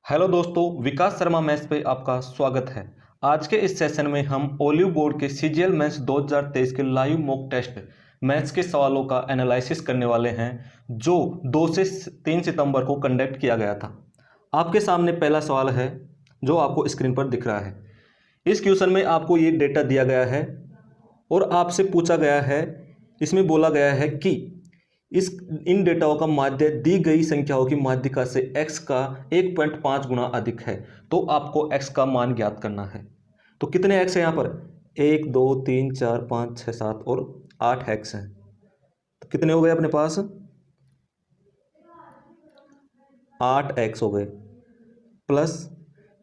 Hello दोस्तों, विकास Sharma maths पे आपका स्वागत है। आज के इस सेशन में हम ओलिव बोर्ड के सीजीएल मैथ्स 2023 के लाइव मॉक टेस्ट मैथ्स के सवालों का एनालिसिस करने वाले हैं, जो 2 से 3 सितंबर को कंडक्ट किया गया था। आपके सामने पहला सवाल है जो आपको स्क्रीन पर दिख रहा है। इस क्वेश्चन में आपको ये डेटा दिया गया है और आपसे पूछा गया है, इसमें बोला गया है कि इन डेटाओं का माध्य दी गई संख्याओं की माध्यिका से x का 1.5 गुना अधिक है, तो आपको x का मान ज्ञात करना है। तो कितने x है यहाँ पर? 1 2 3 4 5 6 7 और 8 x हैं। तो कितने हो गए अपने पास? 8 x हो गए। प्लस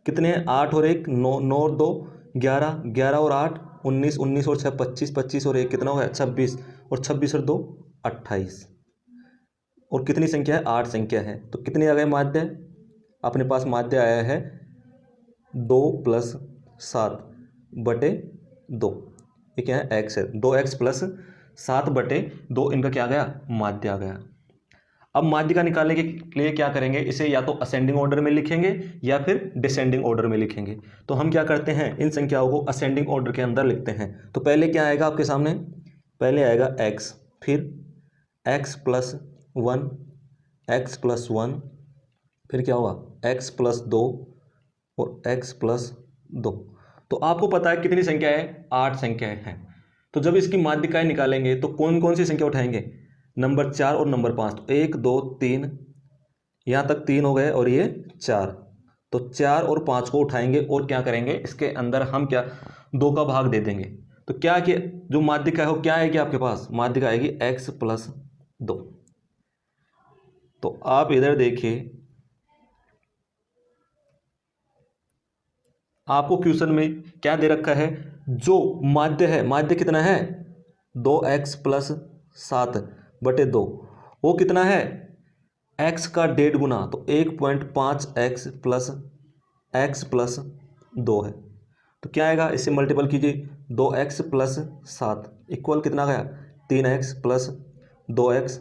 कितने हैं? 8 और 1 9, 9 और 2 11, 11 और 8 19, 19 और 6 25, 25 और 1 कितना हो गया? 26 और 26 और 2 28। और कितनी संख्या है? 8 संख्या है। तो कितने आ गए माध्य? अपने पास माध्य आया है 2 + 7 बटे 2। ये क्या है? x है। 2x + 7 बटे 2 इनका क्या आ गया? माध्य आ गया। अब माध्य का निकालने के लिए क्या करेंगे? इसे या तो असेंडिंग ऑर्डर में लिखेंगे या फिर डिसेंडिंग ऑर्डर में लिखेंगे। तो हम क्या करते हैं, इन संख्याओं को असेंडिंग ऑर्डर के अंदर लिखते हैं। तो पहले क्या आएगा आपके सामने? पहले आएगा x, फिर x + 1, x + 1, फिर क्या होगा? x + 2 और x + 2। तो आपको पता है कितनी संख्या है? 8 संख्याएं हैं। तो जब इसकी माध्यिकाएं निकालेंगे तो कौन कौन सी संख्या उठाएंगे? नंबर 4 और नंबर 5। तो 1 2 3, यहाँ तक 3 हो गए और ये 4। तो 4 और 5 को उठाएंगे और क्या करेंगे? इसके अंदर हम क्या 2 का भाग दे देंगे। तो क्या कि जो माध्यिका है वो क्या आएगी आपके पास? माध्यिका आएगी x + 2। तो आप इधर देखिए, आपको क्वेश्चन में क्या दे रखा है? जो माध्य है, माध्य कितना है? 2x + 7 बटे 2। वो कितना है? x का 1.5 गुना, तो 1.5x + x + 2 है। तो क्या आएगा? इससे मल्टीपल कीजिए। 2x + 7 इक्वल कितना गया? 3x + 2x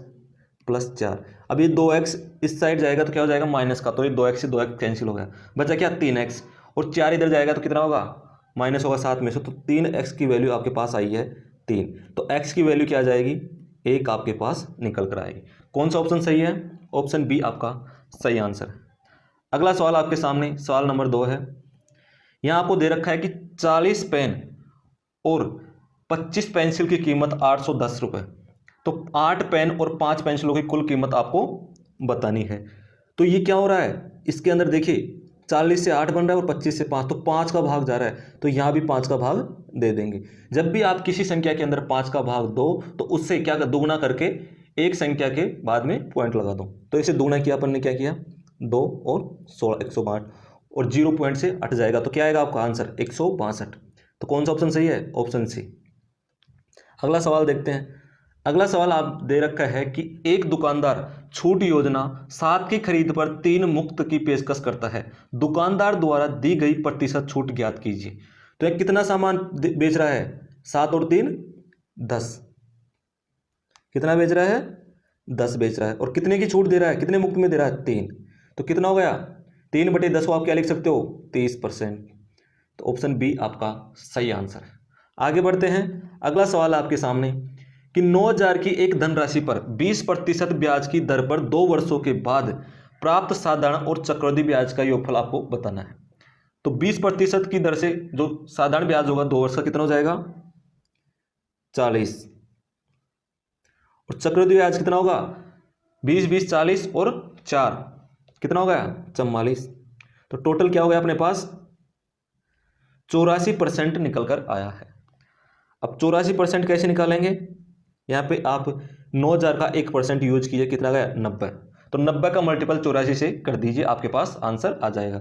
+ 4। अब ये 2x इस साइड जाएगा तो क्या हो जाएगा? माइनस का, तो ये 2x से 2x कैंसिल हो गया, बचा क्या? 3x। और 4 इधर जाएगा तो कितना होगा? माइनस होगा 7 में से। तो 3x की वैल्यू आपके पास आई है 3। तो x की वैल्यू क्या आ जाएगी? 1 आपके पास निकल कर आएगी। कौन सा ऑप्शन सही है? ऑप्शन बी आपका सही आंसर है। अगला सवाल आपके सामने, सवाल नंबर 2 है। यहाँ आपको दे रखा है कि 40 पेन और 25 पेंसिल की कीमत 810 रुपये। तो 8 पेन और 5 पेंसिलों की कुल कीमत आपको बतानी है। तो ये क्या हो रहा है? इसके अंदर देखिए, 40 से 8 बन रहा है और 25 से 5, तो 5 का भाग जा रहा है, तो यहाँ भी 5 का भाग दे देंगे। जब भी आप किसी संख्या के अंदर 5 का भाग दो तो उससे क्या दोगुना करके एक संख्या के बाद में पॉइंट लगा दो। तो इसे दोगुना किया अपन ने, क्या किया? 2 और 16 162 और 0 पॉइंट से हट जाएगा, तो क्या आएगा आपका आंसर? 162। तो कौन सा ऑप्शन सही है? Option C. अगला सवाल देखते हैं। अगला सवाल आप दे रखा है कि एक दुकानदार छूट योजना 7 की खरीद पर 3 मुफ्त की पेशकश करता है। दुकानदार द्वारा दी गई प्रतिशत छूट ज्ञात कीजिए। तो ये कितना सामान बेच रहा है? 7 और 3 10। कितना बेच रहा है? 10 बेच रहा है। और कितने की छूट दे रहा है? कितने मुफ्त में दे रहा है? 3। तो कितना हो गया? 3/10 को आप क्या लिख सकते हो? 30%। तो ऑप्शन बी आपका सही आंसर है। आगे बढ़ते हैं। अगला सवाल आपके सामने कि 9,000 की एक धनराशि पर 20% ब्याज की दर पर 2 वर्षों के बाद प्राप्त साधारण और चक्रवृद्धि ब्याज का योगफल आपको बताना है। तो 20% की दर से जो साधारण ब्याज होगा 2 वर्ष का कितना हो जाएगा? 40। और चक्रवृद्धि ब्याज कितना होगा? 20 20 40 और 4 कितना हो गया? 44। तो टोटल क्या हो गया अपने पास? 84% निकल कर आया है। अब 84% कैसे निकालेंगे? यहाँ पे आप 9,000 का 1% यूज कीजिए, कितना गया? 90। तो 90 का मल्टीपल 84 से कर दीजिए, आपके पास आंसर आ जाएगा।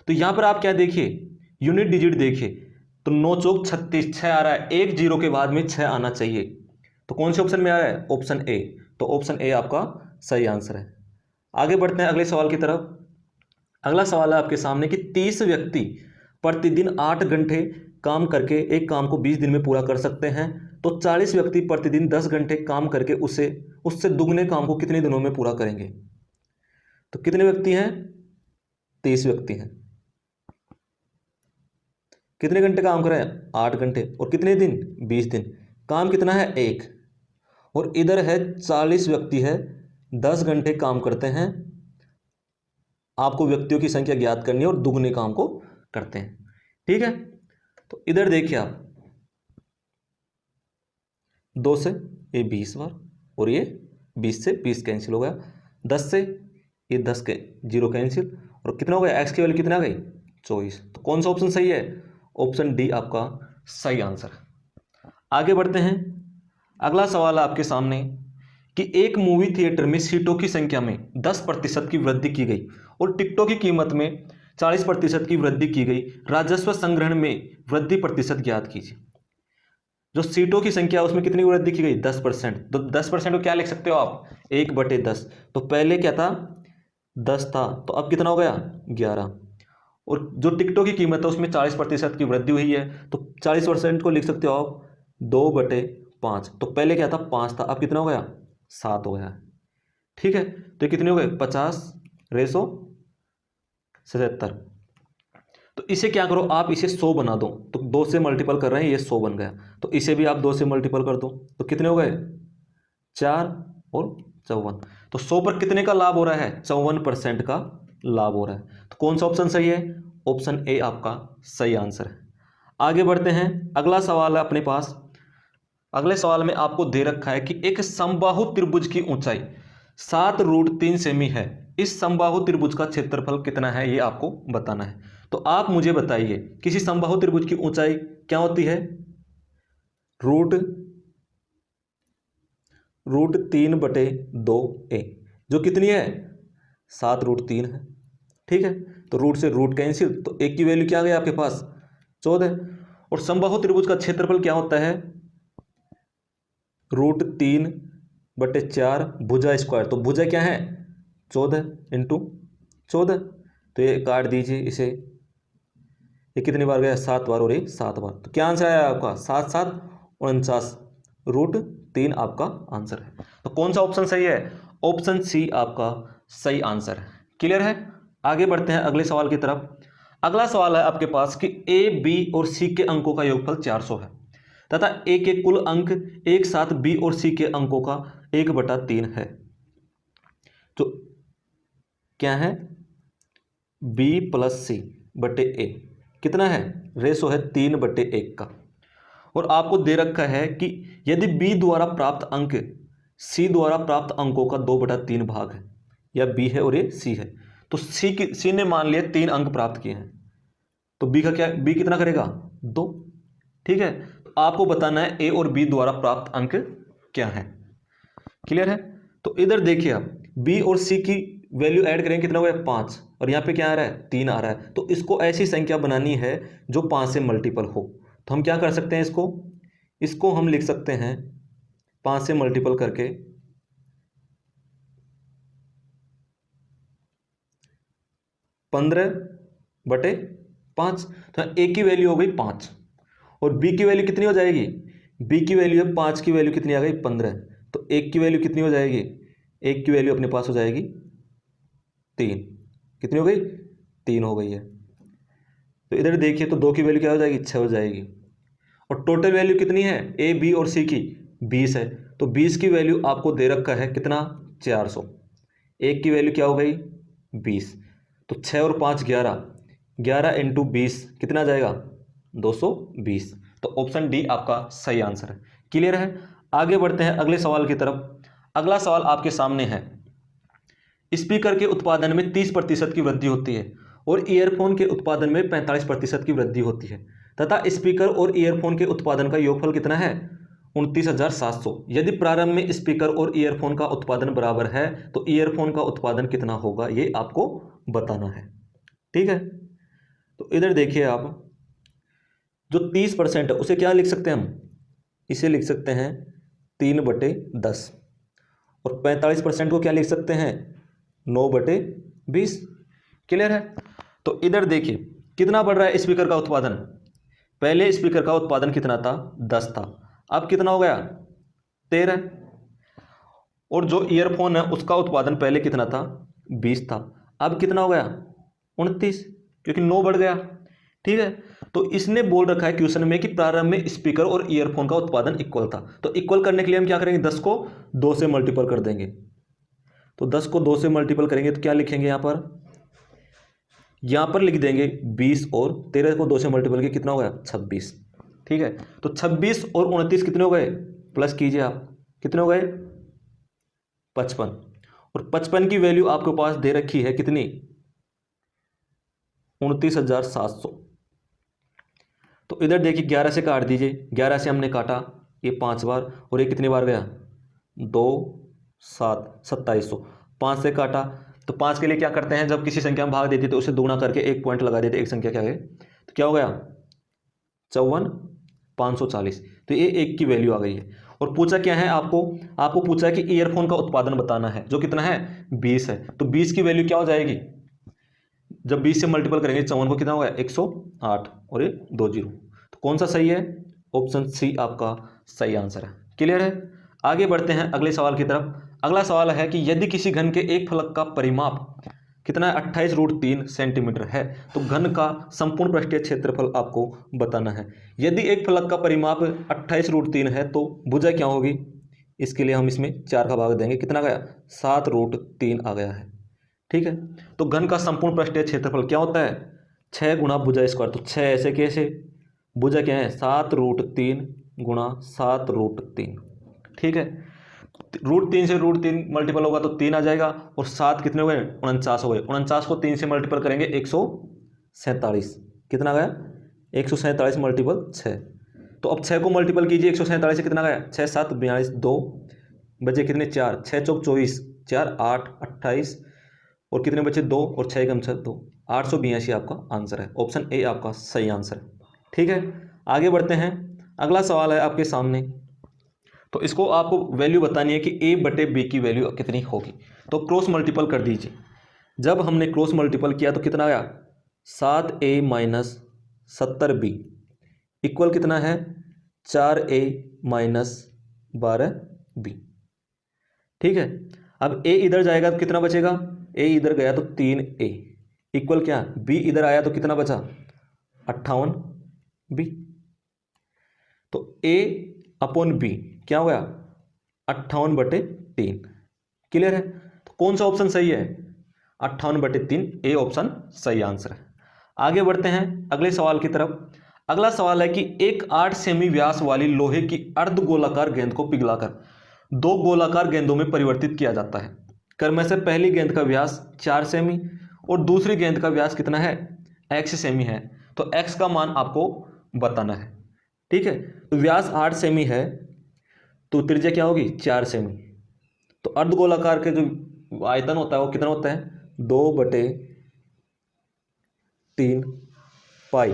तो यहाँ पर आप क्या देखिए, यूनिट डिजिट देखिए। तो 9 चौक 36, 6 आ रहा है, एक जीरो के बाद में 6 आना चाहिए। तो कौन से ऑप्शन में आ रहा है? Option A. तो ऑप्शन ए आपका सही आंसर है। आगे बढ़ते हैं अगले सवाल की तरफ। अगला सवाल है आपके सामने कि 30 व्यक्ति प्रतिदिन 8 घंटे काम करके एक काम को 20 दिन में पूरा कर सकते हैं, तो 40 व्यक्ति प्रतिदिन 10 घंटे काम करके उससे उससे दुगने काम को कितने दिनों में पूरा करेंगे? तो कितने व्यक्ति हैं? 30 व्यक्ति हैं। कितने घंटे काम कर रहे हैं? 8 घंटे। और कितने दिन? 20 दिन। काम कितना है? 1। और इधर है 40 व्यक्ति है, 10 घंटे काम करते हैं। आपको व्यक्तियों की संख्या ज्ञात करनी है और दुगने काम को करते हैं। ठीक है, तो इधर देखिए आप, 2 से ये 20 बार, और ये 20 से 20 कैंसिल हो गया, 10 से ये 10 के 0 कैंसिल, और कितना हो गया? एक्स की वैल्यू कितना आ गई? 24। तो कौन सा ऑप्शन सही है? ऑप्शन डी आपका सही आंसर है। आगे बढ़ते हैं। अगला सवाल है आपके सामने कि एक मूवी थिएटर में सीटों की संख्या में 10% की वृद्धि की गई और टिकटों की कीमत में 40% की वृद्धि की गई। राजस्व संग्रहण में वृद्धि प्रतिशत ज्ञात कीजिए। जो सीटों की संख्या उसमें कितनी वृद्धि की गई? 10%। तो 10% को क्या लिख सकते हो आप? 1/10। तो पहले क्या था? 10 था, तो अब कितना हो गया? 11। और जो टिकटों की कीमत है उसमें 40% की वृद्धि हुई है, तो 40% को लिख सकते हो आप 2/5। तो पहले क्या था? 5 था, अब कितना हो गया? 7 हो गया। ठीक है, तो ये कितने हो गए? 50/77। तो इसे क्या करो आप, इसे 100 बना दो। तो 2 से मल्टीपल कर रहे हैं, ये 100 बन गया। तो इसे भी आप 2 से मल्टीपल कर दो, तो कितने हो गए? 4 और 54। तो 100 पर कितने का लाभ हो रहा है? 54% का लाभ हो रहा है। तो कौन सा ऑप्शन सही है? ऑप्शन ए आपका सही आंसर है। आगे बढ़ते हैं। अगला सवाल है अपने पास। अगले सवाल में आपको दे रखा है कि एक समबाहु त्रिभुज की ऊंचाई 7√3 सेमी है। इस समबाहु त्रिभुज का क्षेत्रफल कितना है, ये आपको बताना है। तो आप मुझे बताइए, किसी समबाहु त्रिभुज की ऊंचाई क्या होती है? रूट 3/2a, जो कितनी है? 7√3 है। ठीक है, तो रूट से रूट कैंसिल, तो एक की वैल्यू क्या आ गई आपके पास? 14। और समबाहु त्रिभुज का क्षेत्रफल क्या होता है? √3/4 भुजा स्क्वायर। तो भुजा क्या है? 14 इंटू 14। तो ये काट दीजिए इसे, ये कितनी बार गया? 7 बार, और ये 7 बार। तो क्या आंसर आया आपका? 7 7 49। √3 आपका आंसर है। तो कौन सा ऑप्शन सही है? ऑप्शन सी आपका सही आंसर है। क्लियर है? आगे बढ़ते हैं अगले सवाल की तरफ। अगला सवाल है आपके पास कि ए, बी और सी के अंकों का योगफल 400 है तथा ए के कुल अंक एक साथ बी और सी के अंकों का 1/3 है। तो क्या है? बी प्लस सी बटे ए कितना है? रेशो है 3/1 का। और आपको दे रखा है कि यदि बी द्वारा प्राप्त अंक सी द्वारा प्राप्त अंकों का 2/3 भाग है, या बी है और ये सी है, तो सी ने मान लिया 3 अंक प्राप्त किए हैं, तो बी का क्या? बी कितना करेगा? 2। ठीक है, तो आपको बताना है ए और बी द्वारा प्राप्त अंक क्या है। क्लियर है? तो इधर देखिए आप, बी और सी की वैल्यू ऐड करेंगे, कितना हो गया? 5। और यहाँ पे क्या आ रहा है? 3 आ रहा है। तो इसको ऐसी संख्या बनानी है जो 5 से मल्टीपल हो। तो हम क्या कर सकते हैं? इसको हम लिख सकते हैं 5 से मल्टीपल करके 15/5। तो ए की वैल्यू हो गई 5, और बी की वैल्यू कितनी हो जाएगी? बी की वैल्यू है 5 की वैल्यू कितनी आ गई? 15। तो एक की वैल्यू कितनी हो जाएगी? एक की वैल्यू अपने पास हो जाएगी 3। कितनी हो गई? 3 हो गई है। तो इधर देखिए, तो 2 की वैल्यू क्या हो जाएगी? 6 हो जाएगी। और टोटल वैल्यू कितनी है ए, बी और सी की? 20 है। तो 20 की वैल्यू आपको दे रखा है कितना? 400। एक की वैल्यू क्या हो गई? 20। तो 6 और 5 11, 11 इंटू 20 कितना आ जाएगा? 220। तो ऑप्शन डी आपका सही आंसर है। क्लियर है? आगे बढ़ते हैं अगले सवाल की तरफ। अगला सवाल आपके सामने है। स्पीकर के उत्पादन में 30% की वृद्धि होती है और ईयरफोन के उत्पादन में 45% की वृद्धि होती है तथा स्पीकर और ईयरफोन के उत्पादन का योगफल कितना है? 29,700। यदि प्रारंभ में स्पीकर और ईयरफोन का उत्पादन बराबर है तो ईयरफोन का उत्पादन कितना होगा, ये आपको बताना है। ठीक है, तो इधर देखिए आप, जो 30% है उसे क्या लिख सकते हैं हम? इसे लिख सकते हैं 3/10। और 45% को क्या लिख सकते हैं? 9/20। क्लियर है? तो इधर देखिए कितना बढ़ रहा है स्पीकर का उत्पादन। पहले स्पीकर का उत्पादन कितना था? 10 था, अब कितना हो गया? 13। और जो ईयरफोन है उसका उत्पादन पहले कितना था? 20 था, अब कितना हो गया? 29, क्योंकि 9 बढ़ गया। ठीक है, तो इसने बोल रखा है क्वेश्चन में कि प्रारंभ में स्पीकर और ईयरफोन का उत्पादन इक्वल था। तो इक्वल करने के लिए हम क्या करेंगे, 10 को 2 से मल्टीपल कर देंगे। तो 10 को 2 से मल्टीपल करेंगे तो क्या लिखेंगे यहां पर लिख देंगे 20, और 13 को 2 से मल्टीपल किया कितना हो गया, 26। ठीक है, तो 26 और 29 कितने हो गए, प्लस कीजिए आप, कितने हो गए, 55। और 55 की वैल्यू आपके पास दे रखी है कितनी, 29,700। तो इधर देखिए 11 से काट दीजिए, 11 से हमने काटा, ये 5 बार, और ये कितनी बार गया, 2 7 2700। 5 से काटा, तो 5 के लिए क्या करते हैं, जब किसी संख्या में भाग देती है तो उसे दुगुना करके एक पॉइंट लगा देते, एक संख्या क्या है, तो क्या हो गया 54 540। तो ये 1 की वैल्यू आ गई है। और पूछा क्या है आपको पूछा है कि ईयरफोन का उत्पादन बताना है, जो कितना है 20 है। तो 20 की वैल्यू क्या हो जाएगी, जब 20 से मल्टीपल करेंगे 54 को, कितना होगा 108, और ये 20। तो कौन सा सही है, ऑप्शन सी आपका सही आंसर है। क्लियर है, आगे बढ़ते हैं अगले सवाल की तरफ। अगला सवाल है कि यदि किसी घन के एक फलक का परिमाप कितना है, 28√3 सेंटीमीटर है, तो घन का संपूर्ण पृष्ठीय क्षेत्रफल आपको बताना है। यदि एक फलक का परिमाप 28√3 है तो भुजा क्या होगी, इसके लिए हम इसमें 4 का भाग देंगे, कितना गया 7√3 आ गया है। ठीक है, तो घन का संपूर्ण पृष्ठीय क्षेत्रफल क्या होता है, 6 गुणा भुजा स्क्वायर। तो 6 ऐसे कैसे, भुजा क्या है 7√3 गुणा 7√3। ठीक है, √3 से √3 मल्टीपल होगा तो 3 आ जाएगा, और 7 कितने हो गए 49 हो गए। 49 को 3 से मल्टीपल करेंगे 147, कितना गया 147 मल्टीपल 6। तो अब 6 को मल्टीपल कीजिए 147 से, कितना गया 6 7 42, 2 बचे कितने 4, 6 चौक 24, 4 8 28, और कितने बचे 2, और 6 कम 6 2, 882 आपका आंसर है। ऑप्शन ए आपका सही आंसर है। ठीक है, आगे बढ़ते हैं। अगला सवाल है आपके सामने, तो इसको आपको वैल्यू बतानी है कि ए बटे बी की वैल्यू कितनी होगी। तो क्रॉस मल्टीपल कर दीजिए। जब हमने क्रॉस मल्टीपल किया तो कितना आया, 7a माइनस 70b इक्वल कितना है, 4a माइनस 12b। ठीक है, अब a इधर जाएगा तो कितना बचेगा, a इधर गया तो 3a इक्वल क्या, b इधर आया तो कितना बचा 58b। तो a अपॉन b क्या हो गया 58/3। क्लियर है, तो कौन सा ऑप्शन सही है, 58/3 ए ऑप्शन सही आंसर है। आगे बढ़ते हैं अगले सवाल की तरफ। अगला सवाल है कि एक 8 सेमी व्यास वाली लोहे की अर्ध गोलाकार गेंद को पिघलाकर 2 गोलाकार गेंदों में परिवर्तित किया जाता है। क्रम से पहली गेंद का व्यास 4 सेमी और दूसरी गेंद का व्यास कितना है, x सेमी है। तो x का मान आपको बताना है। ठीक है, तो व्यास 8 सेमी है तो त्रिज्या क्या होगी 4 सेमी। तो अर्धगोलाकार के जो आयतन होता है वो कितना होता है, 2/3 पाई।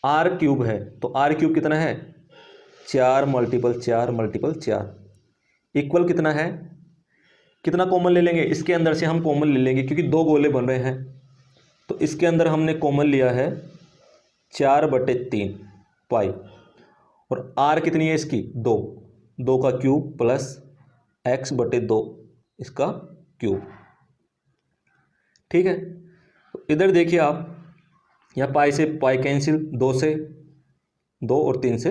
आर क्यूब है तो आर क्यूब कितना है 4 × 4 × 4 इक्वल कितना है, कितना कॉमन ले लेंगे, इसके अंदर से हम कॉमन ले लेंगे क्योंकि 2 गोले बन रहे हैं। तो इसके अंदर हमने कॉमन लिया है 4/3 पाई, और आर कितनी है इसकी 2, 2 का क्यूब प्लस x/2 इसका क्यूब। ठीक है, तो इधर देखिए आप, यहाँ पाई से पाई कैंसिल, 2 से 2 और 3 से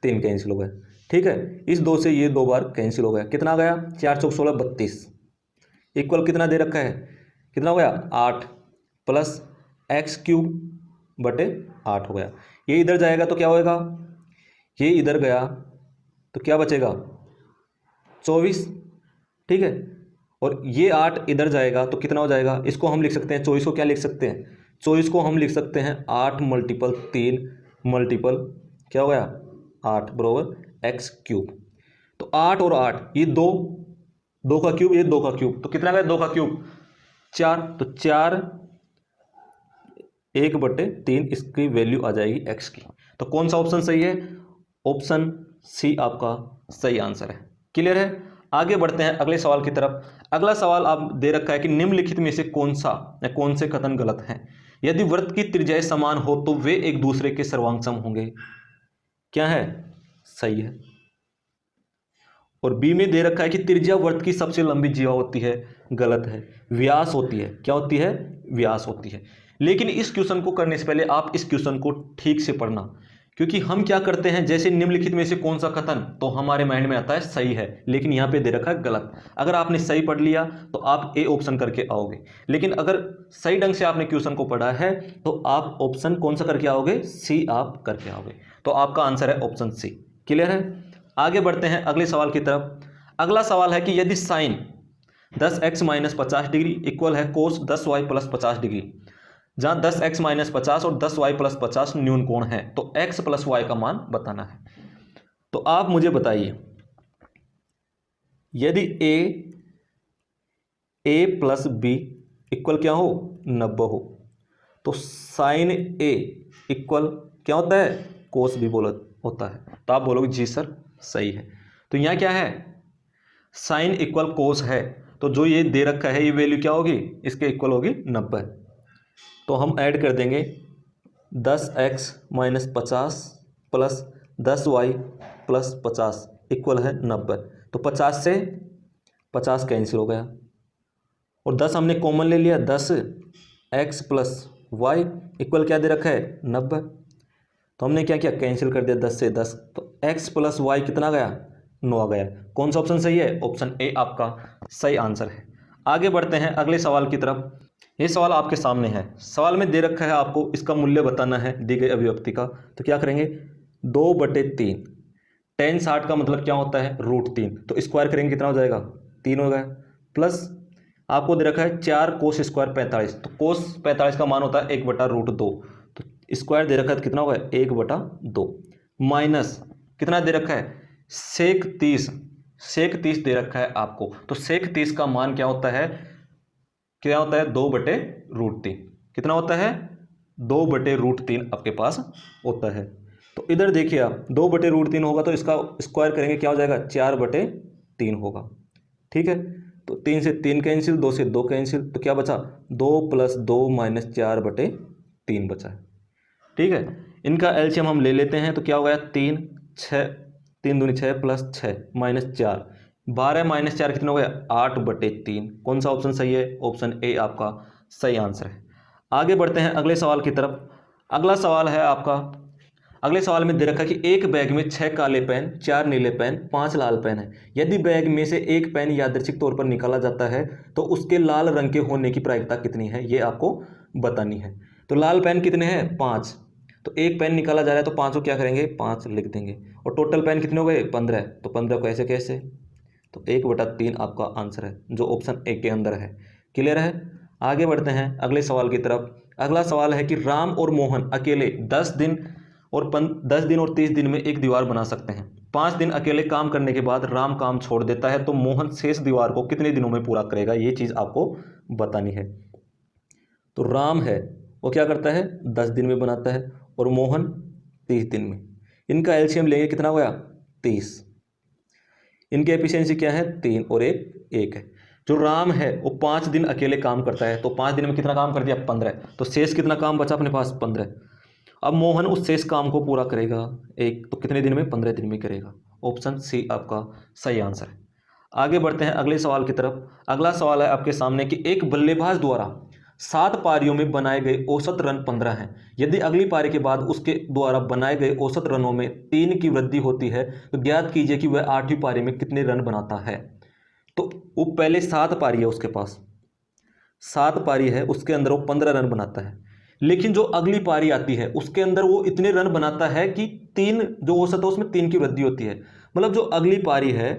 3 कैंसिल हो गए। ठीक है, इस 2 से ये 2 बार कैंसिल हो गया, कितना आ गया 4 चौक 16 32 इक्वल कितना दे रखा है, कितना हो गया 8 प्लस x³/8 हो गया। ये इधर जाएगा तो क्या होएगा, ये इधर गया तो क्या बचेगा 24। ठीक है, और ये 8 इधर जाएगा तो कितना हो जाएगा, इसको हम लिख सकते हैं 24 को क्या लिख सकते हैं, 24 को हम लिख सकते हैं 8 × 3 मल्टीपल क्या हो गया 8 बराबर x³। तो 8 और 8 ये 2, 2 का क्यूब, ये 2 का क्यूब, तो कितना गया 2 का क्यूब 4। तो 4 1/3 इसकी वैल्यू आ जाएगी x की। तो कौन सा ऑप्शन सही है, ऑप्शन सी आपका सही आंसर है। क्लियर है, आगे बढ़ते हैं अगले सवाल की तरफ। अगला सवाल आप दे रखा है कि निम्नलिखित में से कौन से कथन गलत हैं। यदि वृत्त की त्रिज्याएं समान हो तो वे एक दूसरे के सर्वांग होंगे, क्या है सही है। और बी में दे रखा है कि त्रिज्या वृत्त की सबसे लंबी जीवा होती है, गलत है। व्यास होती है, क्या होती है व्यास होती है। लेकिन इस क्वेश्चन को करने से पहले आप इस क्वेश्चन को ठीक से पढ़ना, क्योंकि हम क्या करते हैं, जैसे निम्नलिखित में से कौन सा कथन, तो हमारे माइंड में आता है सही है, लेकिन यहाँ पे दे रखा है गलत। अगर आपने सही पढ़ लिया तो आप ए ऑप्शन करके आओगे, लेकिन अगर सही ढंग से आपने क्वेश्चन को पढ़ा है तो आप ऑप्शन कौन सा करके आओगे, सी आप करके आओगे। तो आपका आंसर है ऑप्शन सी। क्लियर है? आगे बढ़ते हैं अगले सवाल की तरफ। अगला सवाल है कि यदि sign 10x minus 50 degree equal है कोस 10y प्लस 50 डिग्री, जहां 10x माइनस 50 और 10y प्लस 50 न्यून कोण है, तो x प्लस y का मान बताना है। तो आप मुझे बताइए, यदि a प्लस बी इक्वल क्या हो, 90 हो, तो साइन a इक्वल क्या होता है, कोस बी होता है। तो आप बोलोगे जी सर सही है। तो यहाँ क्या है, साइन इक्वल कोस है, तो जो ये दे रखा है ये वैल्यू क्या होगी, इसके इक्वल होगी 90। तो हम ऐड कर देंगे 10x minus 50 plus 10y plus 50 equal है 90। तो 50 से 50 कैंसिल हो गया और 10 हमने कॉमन ले लिया, 10x प्लस वाई इक्वल क्या दे रखा है, 90। तो हमने क्या किया, कैंसिल कर दिया 10 से 10, तो x प्लस वाई कितना गया, 9 आ गया। कौन सा ऑप्शन सही है, ऑप्शन ए आपका सही आंसर है। आगे बढ़ते हैं अगले सवाल की तरफ। ये सवाल आपके सामने है, सवाल में दे रखा है आपको इसका मूल्य बताना है दी गई अभिव्यक्ति का। तो क्या करेंगे, 2/3 tan 60 का मतलब क्या होता है, √3, तो स्क्वायर करेंगे कितना हो जाएगा, 3 हो गया, प्लस आपको दे रखा है 4 कोस स्क्वायर 45, तो कोस 45 का मान होता है 1/√2, तो स्क्वायर दे रखा है तो कितना होगा 1/2, माइनस कितना दे रखा है, सेक 30 दे रखा है आपको। तो सेक 30 का मान क्या होता है, 2/√3, कितना होता है, 2/√3 आपके पास होता है। तो इधर देखिए आप 2/√3 होगा तो इसका स्क्वायर करेंगे क्या हो जाएगा, 4/3 होगा। ठीक है, तो 3 से 3 कैंसिल, 2 से 2 कैंसिल, तो क्या बचा, 2 + 2 माइनस 4/3 बचा है। ठीक है, इनका एलसीएम हम ले लेते हैं, तो क्या हो गया, 3 दूनी 6 प्लस 6 माइनस 4, 12 माइनस 4 कितना हो गया, 8/3। कौन सा ऑप्शन सही है, ऑप्शन ए आपका सही आंसर है। आगे बढ़ते हैं अगले सवाल की तरफ। अगला सवाल है आपका, अगले सवाल में दे रखा है कि एक बैग में 6 काले पेन, 4 नीले पेन, 5 लाल पेन है। यदि बैग में से एक पेन यादृच्छिक तौर पर निकाला जाता है तो उसके लाल रंग के होने की प्रायिकता कितनी है, ये आपको बतानी है। तो लाल पेन कितने हैं, 5, तो एक पेन निकाला जा रहा है तो 5 को क्या करेंगे, 5 लिख देंगे, और टोटल पेन कितने हो गए, 15, तो 15 को ऐसे कैसे, तो 1/3 आपका आंसर है, जो ऑप्शन ए के अंदर है। क्लियर है? आगे बढ़ते हैं अगले सवाल की तरफ। अगला सवाल है कि राम और मोहन अकेले 10 दिन और 30 दिन में एक दीवार बना सकते हैं। 5 दिन अकेले काम करने के बाद राम काम छोड़ देता है, तो मोहन शेष दीवार को कितने दिनों में पूरा करेगा, ये चीज़ आपको बतानी है। तो राम है वो क्या करता है, 10 दिन में बनाता है, और मोहन 30 दिन में। इनका एलसीएम लेंगे, कितना हो गया, 30। इनकी एफिशिएंसी क्या है, 3 और 1 है। जो राम है वो 5 दिन अकेले काम करता है, तो 5 दिन में कितना काम कर दिया, 15, तो शेष कितना काम बचा अपने पास, 15। अब मोहन उस शेष काम को पूरा करेगा तो कितने दिन में, 15 दिन में करेगा। ऑप्शन सी आपका सही आंसर है। आगे बढ़ते हैं अगले सवाल की तरफ। अगला सवाल है आपके सामने कि एक बल्लेबाज द्वारा 7 पारियों में बनाए गए औसत रन 15 हैं। यदि अगली पारी के बाद उसके द्वारा बनाए गए औसत रनों में 3 की वृद्धि होती है तो ज्ञात कीजिए कि वह 8वीं पारी में कितने रन बनाता है। तो वो पहले 7 पारी है उसके पास, 7 पारी है, उसके अंदर वो 15 रन बनाता है, लेकिन जो अगली पारी आती है उसके अंदर वो इतने रन बनाता है कि 3 जो औसत है उसमें 3 की वृद्धि होती है। मतलब जो अगली पारी है,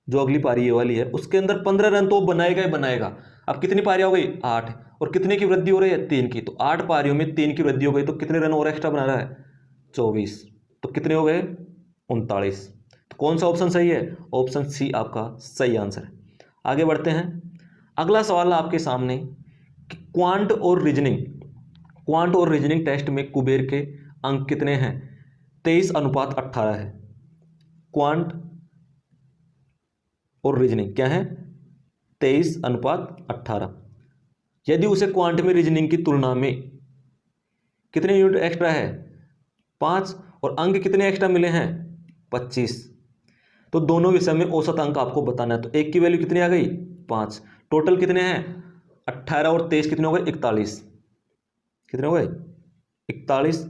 जो अगली पारी ये वाली है, उसके अंदर 15 रन तो बनाएगा ही बनाएगा। अब कितनी पारी हो गई, 8, और कितने की वृद्धि हो रही है, 3 की, तो 8 पारियों में 3 की वृद्धि हो गई, तो कितने रन और एक्स्ट्रा बना रहा है, 24, तो कितने हो गए, 39। तो कौन सा ऑप्शन सही है, ऑप्शन सी आपका सही आंसर है। आगे बढ़ते हैं। अगला सवाल आपके सामने कि क्वांट और रीजनिंग टेस्ट में कुबेर के अंक कितने हैं, 23:18 है। क्वांट और रीजनिंग क्या है, 23:18। यदि उसे क्वांट में रीजनिंग की तुलना में कितने यूनिट एक्स्ट्रा है, 5, और अंक कितने एक्स्ट्रा मिले हैं, 25, तो दोनों विषय में औसत अंक आपको बताना है। तो एक की वैल्यू कितनी आ गई, 5, टोटल कितने हैं, 18 और 23 कितने हो गए? 41। कितने हो गए? 41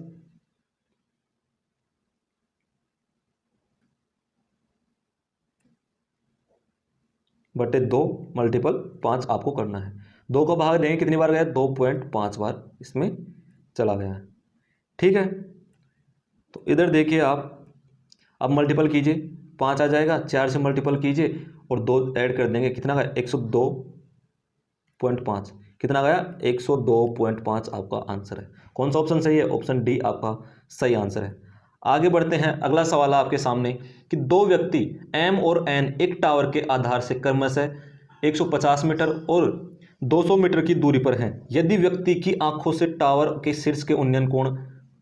बटे 2 मल्टीपल 5 आपको करना है। 2 का भाग देंगे कितनी बार गया? 2.5 बार इसमें चला गया है। ठीक है, तो इधर देखिए आप, अब मल्टीपल कीजिए, 5 आ जाएगा, 4 से मल्टीपल कीजिए और 2 ऐड कर देंगे, कितना गया? 102.5। कितना गया? 102.5 आपका आंसर है। कौन सा ऑप्शन सही है? ऑप्शन डी आपका सही आंसर है। आगे बढ़ते हैं, अगला सवाल है आपके सामने कि दो व्यक्ति एम और एन एक टावर के आधार से क्रमशः 150 मीटर और 200 मीटर की दूरी पर हैं। यदि व्यक्ति की आंखों से टावर के शीर्ष के उन्नयन कोण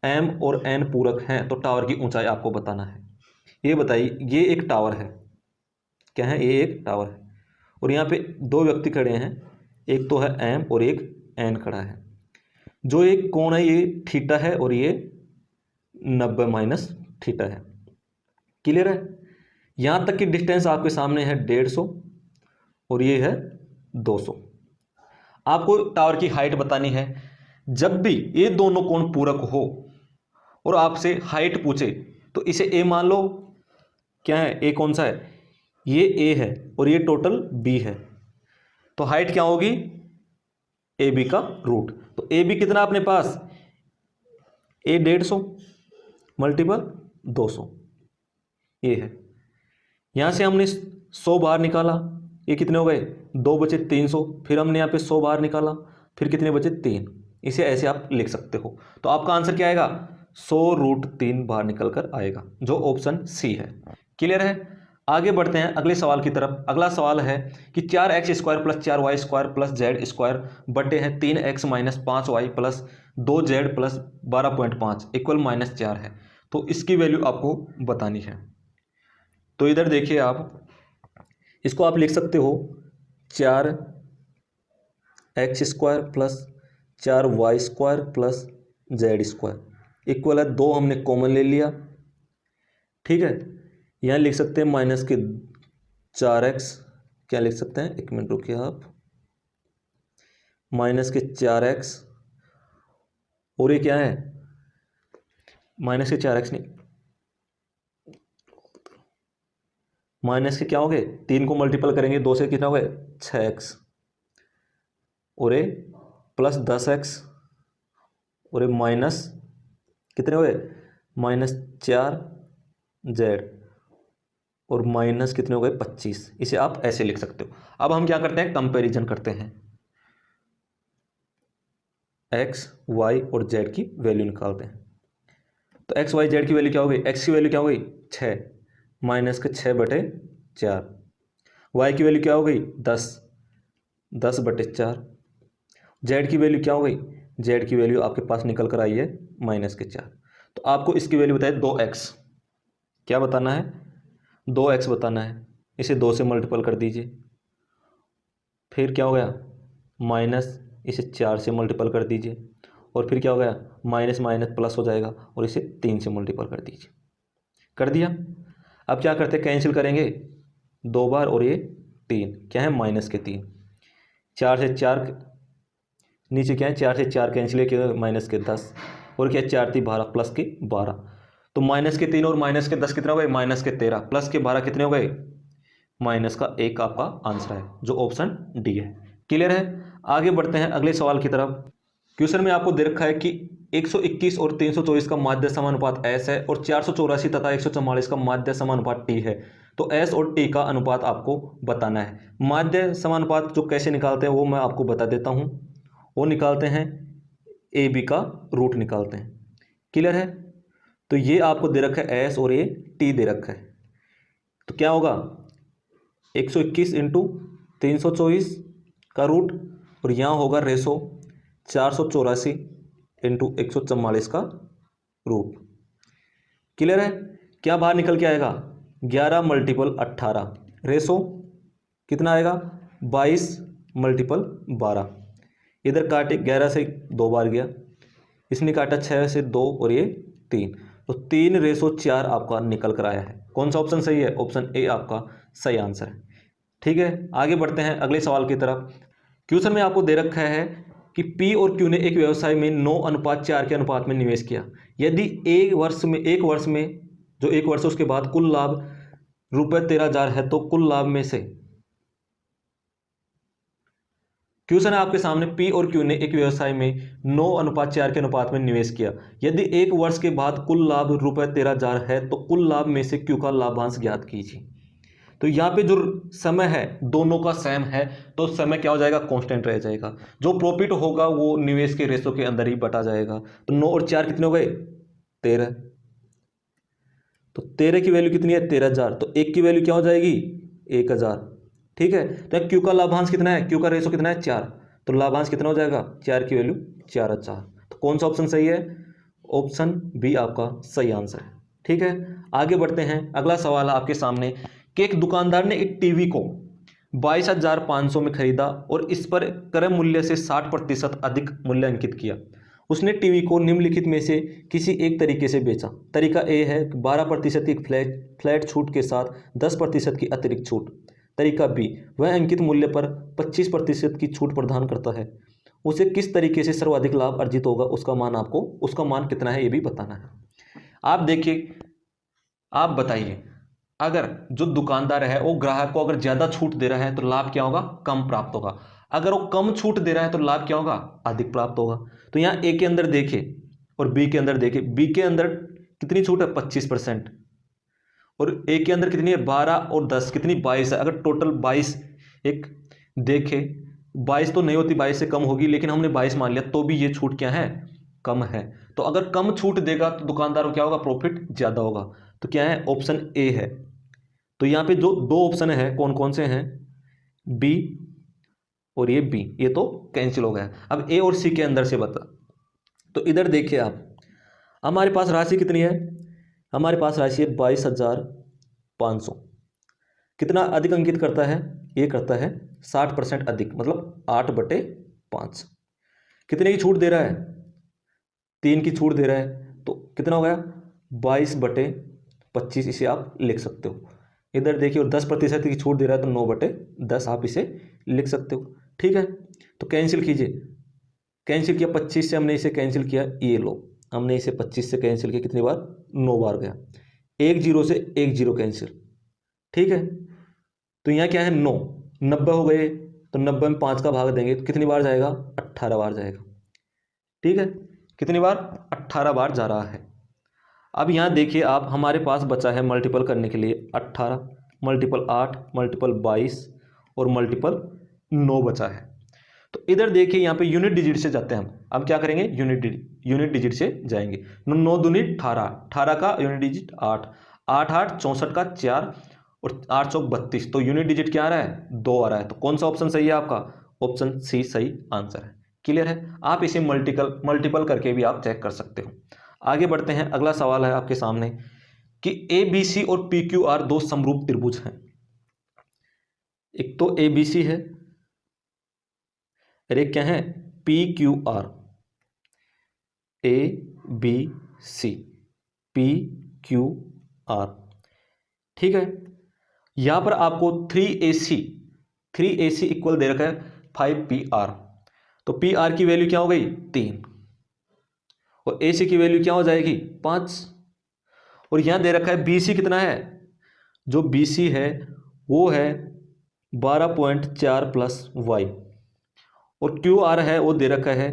एम और एन पूरक हैं तो टावर की ऊंचाई आपको बताना है। ये बताइए, ये एक टावर है, क्या है? ये एक टावर है और यहाँ पे दो व्यक्ति खड़े हैं, एक तो है एम और एक एन खड़ा है। जो एक कोण है ये थीटा है और ये 90 माइनस थीटा है। क्लियर है? यहाँ तक की डिस्टेंस आपके सामने है 150 और ये है 200। आपको टावर की हाइट बतानी है। जब भी ये दोनों कोण पूरक हो और आपसे हाइट पूछे तो इसे ए मान लो। क्या है? ए कौन सा है? ये ए है और ये टोटल बी है, तो हाइट क्या होगी? ए बी का रूट। तो ए बी कितना अपने पास? ए 150 मल्टीपल 200 ये है। यहाँ से हमने 100 बाहर निकाला, ये कितने हो गए? 2 बचे 300। फिर हमने यहाँ पे 100 बाहर निकाला, फिर कितने बचे? 3। इसे ऐसे आप लिख सकते हो। तो आपका आंसर क्या आएगा? 100√3 बाहर निकल कर आएगा, जो ऑप्शन सी है। क्लियर है? आगे बढ़ते हैं अगले सवाल की तरफ। अगला सवाल है कि 4x² + 4y² + z² बटे हैं 3x - 5y + 2z + 12.5 = -4 है। तो इसकी वैल्यू आपको बतानी है। तो इधर देखिए आप, इसको आप लिख सकते हो 4x² + 4y² + z² इक्वल है 2, हमने कॉमन ले लिया। ठीक है, यहाँ लिख सकते हैं -4x, क्या लिख सकते हैं? एक मिनट रुकिए आप, -4x और ये क्या है? -4x नहीं, माइनस के क्या हो गए? 3 को मल्टीपल करेंगे 2 से, कितना हो गए? 6x और ये प्लस 10x और ये माइनस कितने हो गए? -4z और माइनस कितने हो गए? 25। इसे आप ऐसे लिख सकते हो। अब हम क्या करते हैं? कंपैरिजन करते हैं, x, y और z की वैल्यू निकालते हैं। तो x, y, z की वैल्यू क्या हो गई? x की वैल्यू क्या हो गई? 6 -6/4। y की वैल्यू क्या हो गई? 10 10/4। z की वैल्यू क्या हो गई? z की वैल्यू आपके पास निकल कर आई है -4। तो आपको इसकी वैल्यू बताए 2x। क्या बताना है? 2x बताना है। इसे 2 से मल्टीपल कर दीजिए, फिर क्या हो गया? माइनस, इसे 4 से मल्टीपल कर दीजिए और फिर क्या हो गया? माइनस माइनस प्लस हो जाएगा और इसे 3 से मल्टीपल कर दीजिए। कर दिया। अब क्या करते हैं? कैंसिल करेंगे 2 बार और ये 3, क्या है? -3। 4 से 4 नीचे क्या है? 4 से 4 कैंसिल किया, -10 और क्या? 4 × 3 = 12 प्लस के 12। तो -3 और -10 कितना हो गए? -13 प्लस के 12 कितने हो गए? -1 आपका आंसर है, जो ऑप्शन डी है। क्लियर है? आगे बढ़ते हैं अगले सवाल की तरफ। क्वेश्चन में आपको दे रखा है कि 121 और 324 का माध्य समानुपात s है और 484 तथा 144 का माध्य समानुपात t है। तो s और t का अनुपात आपको बताना है। माध्य समानुपात जो कैसे निकालते हैं वो मैं आपको बता देता हूँ। वो निकालते हैं, ए बी का रूट निकालते हैं। क्लियर है? तो ये आपको दे रखा है s और ये t दे रखा है। तो क्या होगा? 121 × 324 का रूट और यहाँ होगा रेशो 484 × 144 का रूट। क्लियर है? क्या बाहर निकल के आएगा? 11 × 18 रेशो कितना आएगा? 22 × 12। इधर काटे 11 से 2 बार गया, इसने काटा 6 से 2 और ये 3, तो 3:4 आपका निकल कर आया है। कौन सा ऑप्शन सही है? ऑप्शन ए आपका सही आंसर है। ठीक है, आगे बढ़ते हैं अगले सवाल की तरफ। क्वेश्चन में आपको दे रखा है कि पी और क्यू ने एक व्यवसाय में 9:4 के अनुपात में निवेश किया। यदि एक वर्ष में जो एक वर्ष उसके बाद कुल लाभ ₹13,000 है, तो कुल लाभ में से क्वेश्चन है आपके सामने, पी और क्यू ने एक व्यवसाय में 9:4 के अनुपात में निवेश किया। यदि एक वर्ष के बाद कुल लाभ ₹13,000 है, तो कुल लाभ में से क्यू का लाभांश ज्ञात कीजिए। तो यहाँ पे जो समय है दोनों का सेम है, तो समय क्या हो जाएगा, कांस्टेंट रह जाएगा। जो प्रॉफिट होगा वो निवेश के रेशो के अंदर ही बटा जाएगा। तो 9 और 4 कितने हो गए, 13। तो 13 की वैल्यू कितनी है, 13,000। तो एक की वैल्यू क्या हो जाएगी, 1,000। ठीक है, तो क्यू का लाभांश कितना है, क्यू का रेशो कितना है, 4। तो लाभांश कितना हो जाएगा, 4 की वैल्यू 4,000। तो कौन सा ऑप्शन सही है, ऑप्शन बी आपका सही आंसर है। ठीक है, आगे बढ़ते हैं। अगला सवाल है आपके सामने कि एक दुकानदार ने एक टीवी को 22,500 में खरीदा और इस पर क्रय मूल्य से 60% अधिक मूल्य अंकित किया। उसने टीवी को निम्नलिखित में से किसी एक तरीके से बेचा। तरीका ए है 12% की फ्लैट छूट के साथ 10% की अतिरिक्त छूट। तरीका बी, वह अंकित मूल्य पर 25% की छूट प्रदान करता है। उसे किस तरीके से सर्वाधिक लाभ अर्जित होगा, उसका मान कितना है ये भी बताना है। आप देखिए, आप बताइए, अगर जो दुकानदार है वो ग्राहक को अगर ज्यादा छूट दे रहा है तो लाभ क्या होगा, कम प्राप्त होगा। अगर वो कम छूट दे रहा है तो लाभ क्या होगा, अधिक प्राप्त होगा। तो यहाँ ए के अंदर देखें और बी के अंदर देखें, बी के अंदर कितनी छूट है, 25%, और ए के अंदर कितनी है, 12 और 10 कितनी, 22 है। अगर टोटल 22 एक देखे, 22 तो नहीं होती, 22 से कम होगी, लेकिन हमने 22 मान लिया, तो भी ये छूट क्या है, कम है। तो अगर कम छूट देगा तो दुकानदार को क्या होगा, प्रॉफिट ज्यादा होगा। तो क्या है, ऑप्शन ए है। तो यहाँ पे जो दो ऑप्शन है कौन कौन से हैं, बी और ये बी, ये तो कैंसिल हो गया। अब ए और सी के अंदर से बता। तो इधर देखिए आप, हमारे पास राशि कितनी है, हमारे पास राशि है 22,500। कितना अधिक अंकित करता है, ये करता है 60% अधिक, मतलब 8/5। कितने की छूट दे रहा है, 3 की छूट दे रहा है। तो कितना हो गया, 22/25 इसे आप लिख सकते हो। इधर देखिए, और 10% की छूट दे रहा है तो 9/10 आप इसे लिख सकते हो। ठीक है, तो कैंसिल कीजिए। कैंसिल किया, 25 से हमने इसे कैंसिल किया, ये लो, हमने इसे 25 से कैंसिल किया, कितनी बार, 9 बार गया। 1 0 से 1 0 कैंसिल। ठीक है, तो यहाँ क्या है, 9, 90 हो गए, तो 90 में 5 का भाग देंगे तो कितनी बार जाएगा, 18 बार जाएगा। ठीक है, कितनी बार, 18 बार जा रहा है। अब यहाँ देखिए आप, हमारे पास बचा है मल्टीपल करने के लिए 18 मल्टीपल 8 मल्टीपल 22 और मल्टीपल 9 बचा है। तो इधर देखिए, यहाँ पे यूनिट डिजिट से जाते हैं हम। अब क्या करेंगे, यूनिट डिजिट से जाएंगे। 9 दूनी 18, 18 का यूनिट डिजिट 8, 8 8 64 का 4 और 8 चौक 32। तो यूनिट डिजिट क्या आ रहा है, 2 आ रहा है। तो कौन सा ऑप्शन सही है आपका, ऑप्शन सी सही आंसर है। क्लियर है, आप इसे मल्टीपल करके भी आप चेक कर सकते हो। आगे बढ़ते हैं। अगला सवाल है आपके सामने कि ए बी सी और पी क्यू आर दो समरूप त्रिभुज हैं। एक तो ए बी सी है और एक क्या है, P Q R. A B C P Q R. ठीक है, यहां पर आपको 3AC इक्वल दे रखा है 5PR। तो PR की वैल्यू क्या हो गई, 3, और AC की वैल्यू क्या हो जाएगी, 5। और यहां दे रखा है BC कितना है, जो BC है वो है 12.4 प्लस y, और QR है वो दे रखा है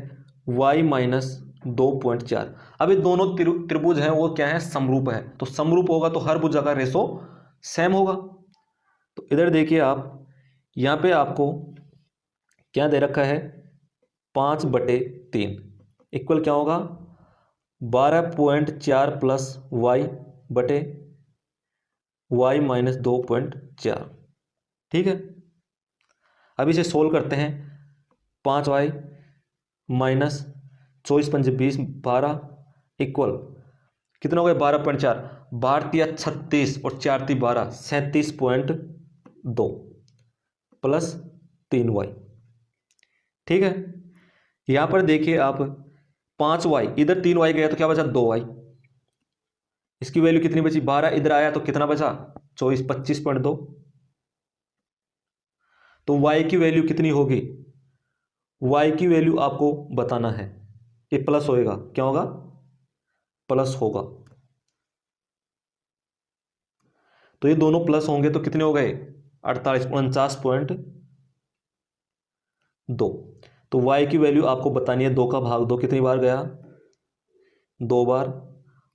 y माइनस 2.4। अब ये दोनों त्रिभुज हैं वो क्या है, समरूप है। तो समरूप होगा तो हर भुजा का रेशो सेम होगा। तो इधर देखिए आप, यहाँ पे आपको क्या दे रखा है, 5/3 इक्वल क्या होगा, 12.4 प्लस वाई बटे y माइनस 2.4। ठीक है, अब इसे सोल्व करते हैं। 5y माइनस 24×5 = 12 इक्वल कितना हो गया, 12.4, 12×3 = 36 और 4×3 = 12, 37.2 प्लस 3y। ठीक है, यहां पर देखिए आप, 5y इधर 3y गया तो क्या बचा, 2y। इसकी वैल्यू कितनी बची, 12, इधर आया तो कितना बचा, 24, 25.2। तो y की वैल्यू कितनी होगी, y की वैल्यू आपको बताना है। ये प्लस होएगा, क्या होगा, प्लस होगा। तो ये दोनों प्लस होंगे तो कितने हो गए, 49 तो y की वैल्यू आपको बतानी है, 2 का भाग 2 कितनी बार गया, 2 बार,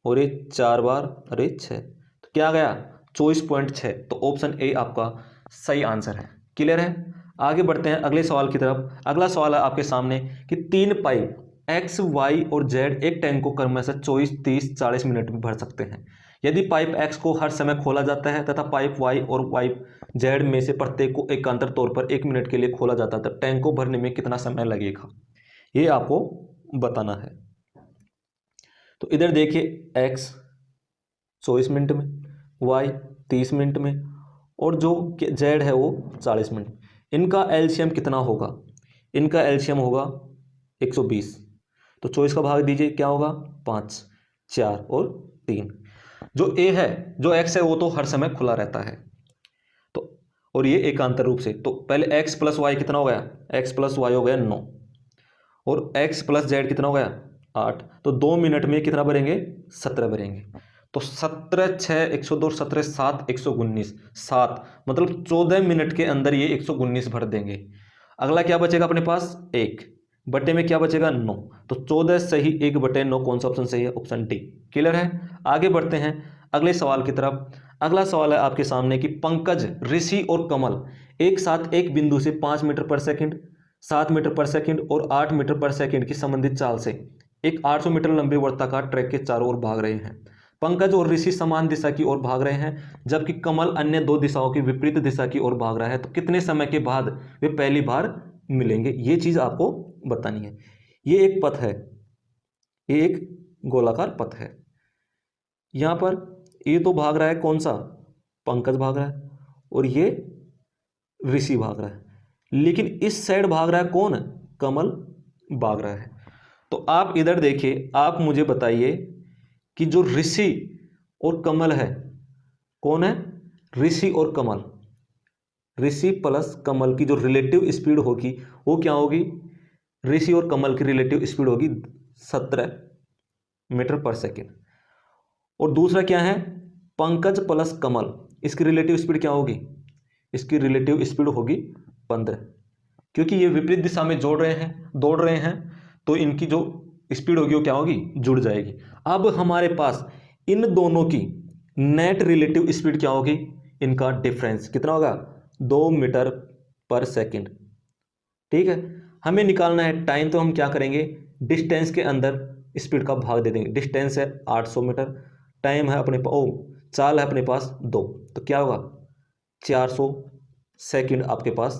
और ये 4 बार, अरे 6, तो क्या गया 24.6। तो ऑप्शन ए आपका सही आंसर है। क्लियर है। आगे बढ़ते हैं अगले सवाल की तरफ। अगला सवाल है आपके सामने कि 3 पाइप एक्स वाई और जेड एक टैंक को क्रम से 24, 30, 40 मिनट में भर सकते हैं। यदि पाइप एक्स को हर समय खोला जाता है तथा पाइप वाई और पाइप जेड में से प्रत्येक को एकांतर तौर पर 1 मिनट के लिए खोला जाता है तो टैंक को भरने में कितना समय लगेगा, ये आपको बताना है। तो इधर देखिए x 24 मिनट में, y 30 मिनट में, और जो z है वो 40 मिनट। इनका एलसीएम कितना होगा, इनका एलसीएम होगा 120। तो 24 का भाग दीजिए, क्या होगा 5, 4 और 3। जो a है, जो x है वो तो हर समय खुला रहता है, तो और ये एकांतर रूप से, तो पहले x प्लस वाई कितना हो गया, x प्लस वाई हो गया 9, और x प्लस जेड कितना हो गया 8। तो 2 मिनट में कितना भरेंगे, 17 भरेंगे। तो 17 6 102, 17 7 119, 7 मतलब 14 मिनट के अंदर ये 119 भर देंगे। अगला क्या बचेगा अपने पास, 1 बटे में क्या बचेगा 9। तो 14 सही 1/9 कौन सा ऑप्शन सही है, ऑप्शन डी। क्लियर है। आगे बढ़ते हैं अगले सवाल की तरफ। अगला सवाल है आपके सामने कि पंकज, ऋषि और कमल एक साथ एक बिंदु से 5 मीटर पर सेकंड, 7 मीटर पर सेकंड और 8 मीटर पर सेकंड की संबंधित चाल से एक 800 मीटर लंबे वर्ताकार ट्रैक के चारों ओर भाग रहे हैं। पंकज और ऋषि समान दिशा की ओर भाग रहे हैं जबकि कमल अन्य 2 दिशाओं की विपरीत दिशा की ओर भाग रहा है। तो कितने समय के बाद वे पहली बार मिलेंगे, ये चीज आपको बतानी है। ये एक पथ है, ये एक गोलाकार पथ है। यहां पर ये तो भाग रहा है कौन सा, पंकज भाग रहा है, और ये ऋषि भाग रहा है, लेकिन इस साइड भाग रहा है कौन, कमल भाग रहा है। तो आप इधर देखिए, आप मुझे बताइए कि जो ऋषि और कमल है, कौन है, ऋषि और कमल, ऋषि प्लस कमल की जो रिलेटिव स्पीड होगी वो क्या होगी, ऋषि और कमल की रिलेटिव स्पीड होगी 17 मीटर पर सेकेंड। और दूसरा क्या है, पंकज प्लस कमल, इसकी रिलेटिव स्पीड क्या होगी, इसकी रिलेटिव स्पीड होगी 15, क्योंकि ये विपरीत दिशा में जोड़ रहे हैं, दौड़ रहे हैं, तो इनकी जो स्पीड होगी वो क्या होगी, जुड़ जाएगी। अब हमारे पास इन दोनों की नेट रिलेटिव स्पीड क्या होगी, इनका डिफरेंस कितना होगा, 2 मीटर पर सेकंड। ठीक है, हमें निकालना है टाइम, तो हम क्या करेंगे, डिस्टेंस के अंदर स्पीड का भाग दे देंगे। डिस्टेंस है 800 मीटर, टाइम है अपने पास, चाल है अपने पास 2, तो क्या होगा 400 सेकंड आपके पास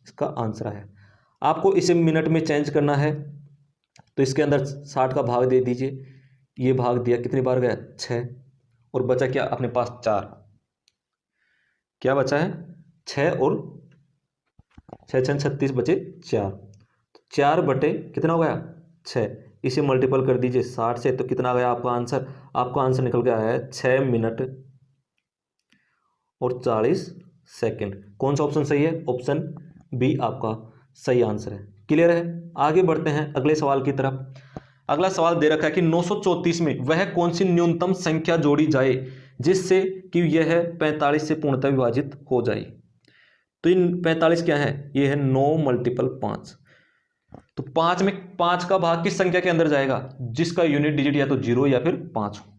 इसका आंसर है। आपको इसे मिनट में चेंज करना है, तो इसके अंदर 60 का भाग दे दीजिए, ये भाग दिया, कितनी बार गया 6, और बचा क्या अपने पास 4, क्या बचा है 6 और 6 6 36 बचे 4, 4 बटे कितना हो गया 6, इसे मल्टीपल कर दीजिए 60 से, तो कितना आ गया आपका आंसर, आपका आंसर निकल गया है 6 मिनट और 40 सेकंड। कौन सा ऑप्शन सही है, ऑप्शन बी आपका सही आंसर है। क्लियर है। आगे बढ़ते हैं अगले सवाल की तरफ। अगला सवाल दे रखा है कि 934 में वह कौन सी न्यूनतम संख्या जोड़ी जाए जिससे कि यह 45 से पूर्णतः विभाजित हो जाए। तो इन 45 क्या है, ये है 9 मल्टीपल 5। तो 5 में 5 का भाग किस संख्या के अंदर जाएगा, जिसका यूनिट डिजिट या तो 0 या फिर 5 हो।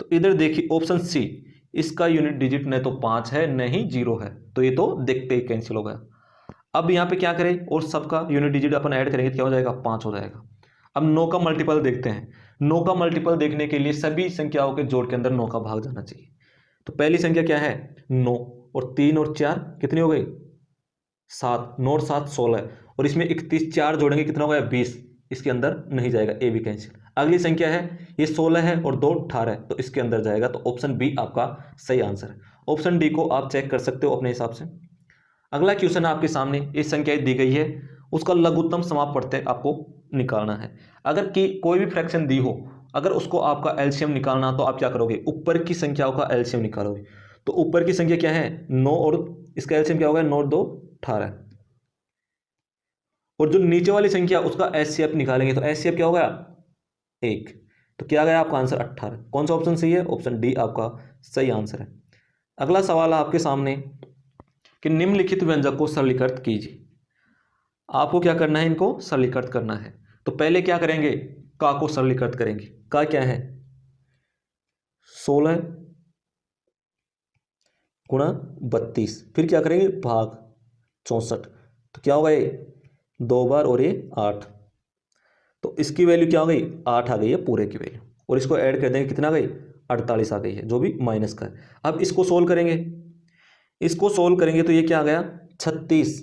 तो इधर देखिए ऑप्शन सी, इसका यूनिट डिजिट न तो 5 है न ही 0 है, तो ये तो देखते ही कैंसिल हो गया। अब यहाँ पे क्या करें, और सबका यूनिट डिजिट अपन ऐड करेंगे तो क्या हो जाएगा, 5 हो जाएगा। अब 9 का मल्टीपल देखते हैं। 9 का मल्टीपल देखने के लिए सभी संख्याओं के जोड़ के अंदर 9 का भाग जाना चाहिए। तो पहली संख्या क्या है 9, और 3 और 4 कितनी हो गई 7, 9 और 7 16, और इसमें 31 4 जोड़ेंगे कितना हो गया 20, इसके अंदर नहीं जाएगा, ए भी कैंसिल। अगली संख्या है ये 16 है और 2 18, तो इसके अंदर जाएगा, तो ऑप्शन बी आपका सही आंसर है। ऑप्शन डी को आप चेक कर सकते हो अपने हिसाब से। अगला क्वेश्चन आपके सामने, इस संख्या दी गई है, उसका लघुत्तम समाप्त प्रत्यय आपको निकालना है। अगर कि कोई भी फ्रैक्शन दी हो, अगर उसको आपका एलसीएम निकालना, तो आप क्या करोगे, ऊपर की संख्याओं का एलसीएम निकालोगे। तो ऊपर की संख्या क्या है 9, और इसका एलसीएम क्या होगा 9 2 18, और जो नीचे वाली संख्या उसका एचसीएफ निकालेंगे, तो एचसीएफ क्या होगा 1। तो क्या गया आपका आंसर 18। कौन सा ऑप्शन सही है? ऑप्शन डी आपका सही आंसर है। अगला सवाल है आपके सामने कि निम्नलिखित व्यंजक को सरलीकृत कीजिए। आपको क्या करना है? इनको सरलीकृत करना है। तो पहले क्या करेंगे? का को सरलीकृत करेंगे। का क्या है? 16 गुणा 32, फिर क्या करेंगे? भाग 64। तो क्या होगा ये 2 बार और ये 8, तो इसकी वैल्यू क्या हो गई? 8 आ गई है पूरे की वैल्यू। और इसको ऐड कर देंगे, कितना आ गई? 48 आ गई है, जो भी माइनस का है। अब इसको सोल्व करेंगे, इसको सोल्व करेंगे तो ये क्या आ गया? 36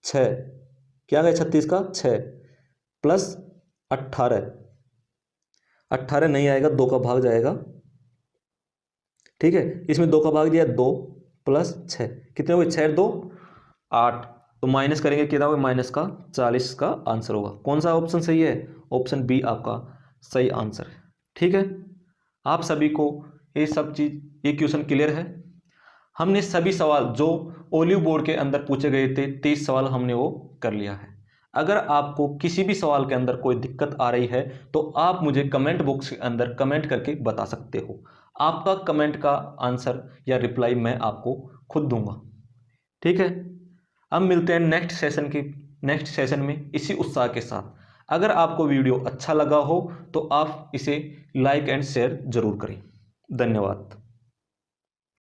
6, क्या आ गया? 36 का 6 प्लस 18, 18 नहीं आएगा, 2 का भाग जाएगा, ठीक है। इसमें 2 का भाग दिया 2 प्लस 6, कितने हो गए? 6 2 8, तो माइनस करेंगे कितना होगा? माइनस का 40 का आंसर होगा। कौन सा ऑप्शन सही है? ऑप्शन बी आपका सही आंसर है, ठीक है। आप सभी को ये सब चीज़, ये क्वेश्चन क्लियर है? हमने सभी सवाल जो ओलिव बोर्ड के अंदर पूछे गए थे 30 सवाल हमने वो कर लिया है। अगर आपको किसी भी सवाल के अंदर कोई दिक्कत आ रही है तो आप मुझे कमेंट बॉक्स के अंदर कमेंट करके बता सकते हो। आपका कमेंट का आंसर या रिप्लाई मैं आपको खुद दूंगा, ठीक है। अब मिलते हैं नेक्स्ट सेशन में इसी उत्साह के साथ। अगर आपको वीडियो अच्छा लगा हो तो आप इसे लाइक एंड शेयर जरूर करें। धन्यवाद।